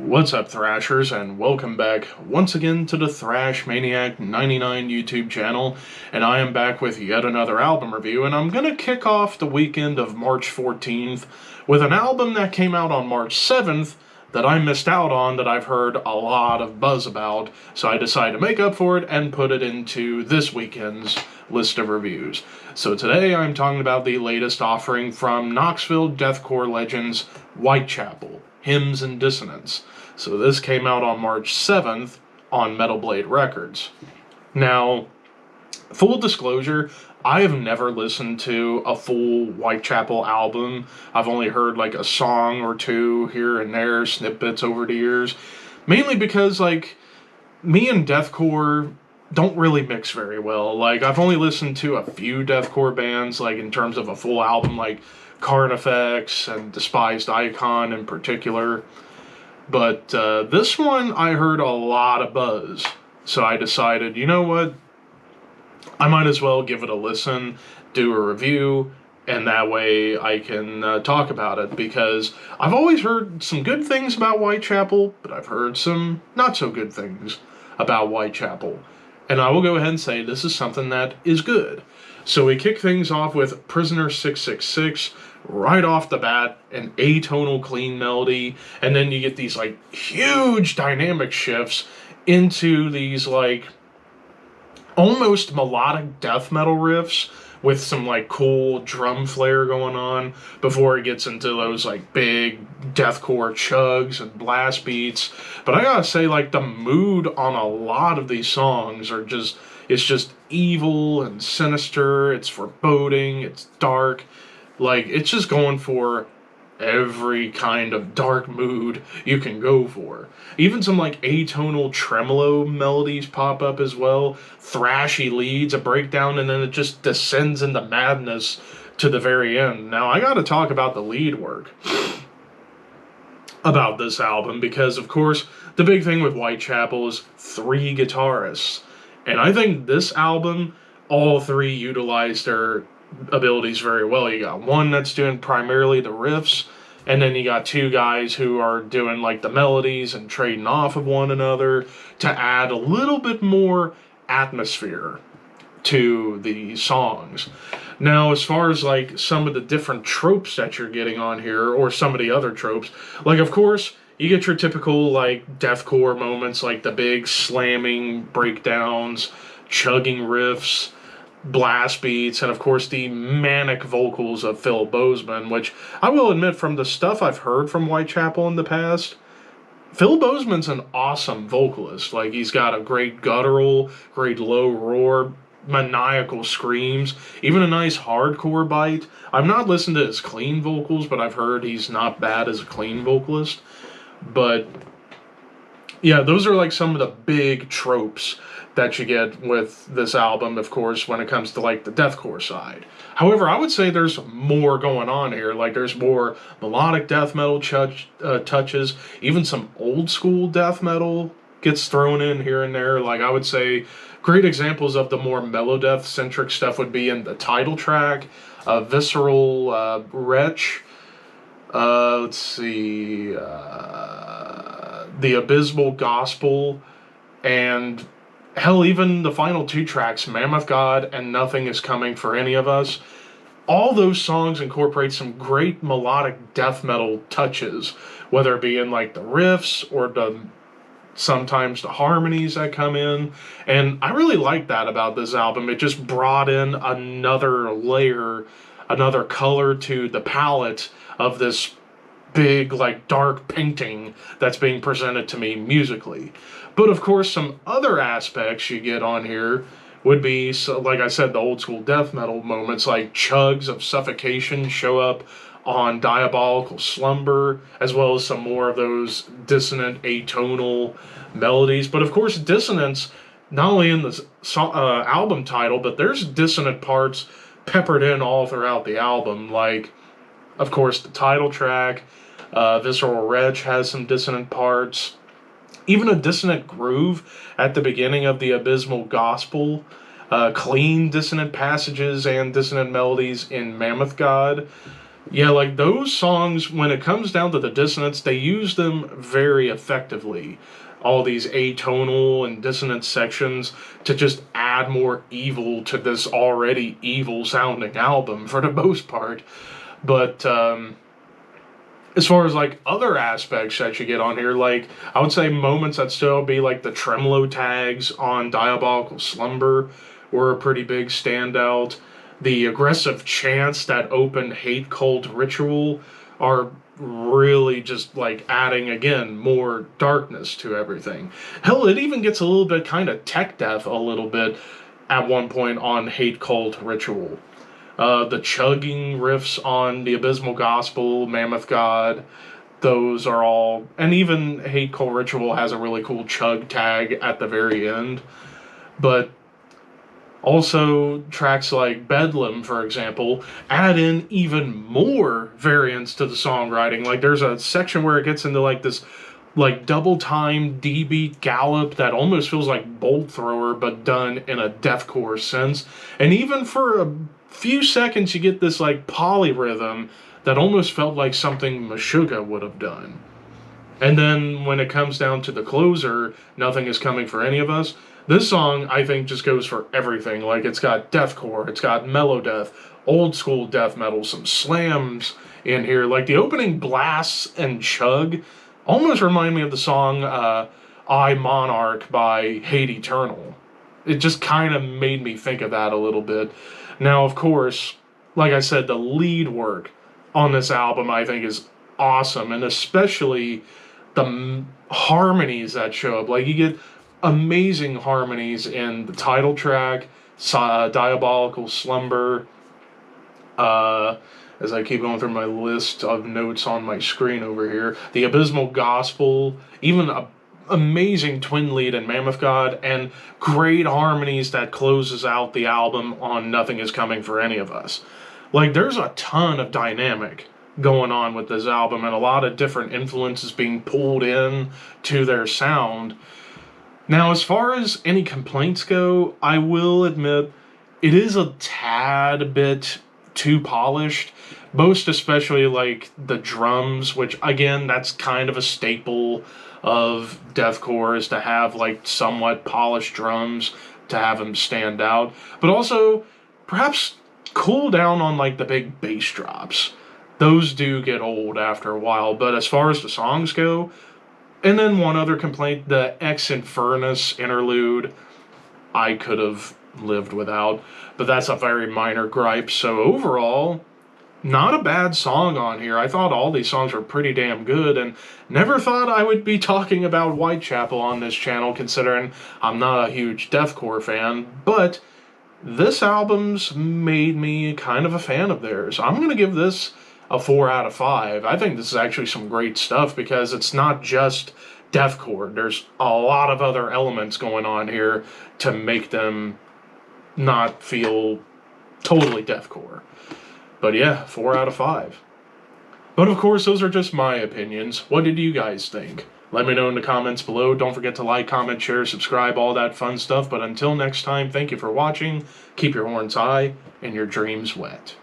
What's up, Thrashers, and welcome back once again to the Thrash Maniac 99 YouTube channel, and I am back with yet another album review, and I'm gonna kick off the weekend of March 14th with an album that came out on March 7th that I missed out on, that I've heard a lot of buzz about, so I decided to make up for it and put it into this weekend's list of reviews. So today I'm talking about the latest offering from Knoxville deathcore legends Whitechapel, HYMNS in Dissonance. So this came out on March 7th on Metal Blade Records. Now, full disclosure, I have never listened to a full Whitechapel album. I've only heard like a song or two here and there, snippets over the years. Mainly because me and deathcore don't really mix very well. I've only listened to a few deathcore bands, in terms of a full album, like Carnifex and Despised Icon in particular. But this one, I heard a lot of buzz. So I decided, you know what? I might as well give it a listen, do a review, and that way I can talk about it. Because I've always heard some good things about Whitechapel, but I've heard some not so good things about Whitechapel. And I will go ahead and say this is something that is good. So we kick things off with Prisoner 666, right off the bat, an atonal clean melody, and then you get these huge dynamic shifts into these almost melodic death metal riffs with some cool drum flare going on before it gets into those big deathcore chugs and blast beats. But I gotta say, the mood on a lot of these songs it's just evil and sinister, it's foreboding, it's dark. It's just going for every kind of dark mood you can go for. Even some atonal tremolo melodies pop up as well. Thrashy leads, a breakdown, and then it just descends into madness to the very end. Now, I gotta talk about the lead work about this album, because of course the big thing with Whitechapel is 3 guitarists. And I think this album, all 3 utilized their abilities very well. You got one that's doing primarily the riffs, and then you got 2 guys who are doing the melodies and trading off of one another to add a little bit more atmosphere to the songs. Now, as far as some of the different tropes that you're getting on here, or some of the other tropes, of course you get your typical deathcore moments, the big slamming breakdowns, chugging riffs, blast beats, and of course the manic vocals of Phil Bozeman, which I will admit, from the stuff I've heard from Whitechapel in the past, Phil Bozeman's an awesome vocalist. He's got a great guttural, great low roar, maniacal screams, even a nice hardcore bite. I've not listened to his clean vocals, but I've heard he's not bad as a clean vocalist. But yeah, those are some of the big tropes that you get with this album, of course, when it comes to the deathcore side. However, I would say there's more going on here. There's more melodic death metal touches, even some old school death metal gets thrown in here and there. I would say great examples of the more melodeath centric stuff would be in the title track, Visceral Wretch. Let's see, The Abysmal Gospel, and hell, even the final 2 tracks, Mammoth God and Nothing Is Coming for Any of Us. All those songs incorporate some great melodic death metal touches, whether it be in the riffs or sometimes the harmonies that come in. And I really like that about this album. It just brought in another layer, another color to the palette of this big, dark painting that's being presented to me musically. But of course, some other aspects you get on here would be, so, like I said, the old school death metal moments, chugs of suffocation show up on Diabolical Slumber, as well as some more of those dissonant atonal melodies. But of course, dissonance, not only in the album title, but there's dissonant parts peppered in all throughout the album. Of course, the title track, Visceral Wretch has some dissonant parts. Even a dissonant groove at the beginning of the Abysmal Gospel. Clean dissonant passages and dissonant melodies in Mammoth God. Yeah, like those songs, when it comes down to the dissonance, they use them very effectively. All these atonal and dissonant sections to just add more evil to this already evil sounding album for the most part. But as far as like other aspects that you get on here, like I would say moments that still be like the tremolo tags on Diabolical Slumber were a pretty big standout. The aggressive chants that open Hate Cult Ritual are really just like adding again more darkness to everything. Hell, it even gets a little bit kind of tech death a little bit at one point on Hate Cult Ritual. The chugging riffs on the Abysmal Gospel, Mammoth God, those are all, and even Hate Cult Ritual has a really cool chug tag at the very end. But also tracks like Bedlam, for example, add in even more variants to the songwriting. Like there's a section where it gets into like this like double time D beat gallop that almost feels like Bolt Thrower but done in a deathcore sense. And even for a few seconds you get this like polyrhythm that almost felt like something Meshuggah would have done. And then when it comes down to the closer, Nothing Is Coming for Any of Us, this song I think just goes for everything. Like it's got deathcore, it's got mellow death, old school death metal, some slams in here. Like the opening blasts and chug almost remind me of the song I Monarch by Hate Eternal. It just kind of made me think of that a little bit. Now, of course, like I said, the lead work on this album I think is awesome, and especially the harmonies that show up. Like you get amazing harmonies in the title track, Diabolical Slumber. As I keep going through my list of notes on my screen over here, the Abysmal Gospel, even a amazing twin lead in Mammoth God, and great harmonies that closes out the album on Nothing Is Coming for Any of Us. Like there's a ton of dynamic going on with this album and a lot of different influences being pulled in to their sound. Now, as far as any complaints go, I will admit it is a tad bit too polished. Most especially like the drums, which again, that's kind of a staple of deathcore is to have like somewhat polished drums to have them stand out. But also, perhaps cool down on like the big bass drops. Those do get old after a while, but as far as the songs go, and then one other complaint, the Ex Infernus interlude, I could have lived without, but that's a very minor gripe. So overall, not a bad song on here. I thought all these songs were pretty damn good, and never thought I would be talking about Whitechapel on this channel, considering I'm not a huge deathcore fan, but this album's made me kind of a fan of theirs. I'm going to give this a 4 out of 5. I think this is actually some great stuff because it's not just deathcore. There's a lot of other elements going on here to make them not feel totally deathcore. But yeah, 4 out of 5. But of course, those are just my opinions. What did you guys think? Let me know in the comments below. Don't forget to like, comment, share, subscribe, all that fun stuff. But until next time, thank you for watching. Keep your horns high and your dreams wet.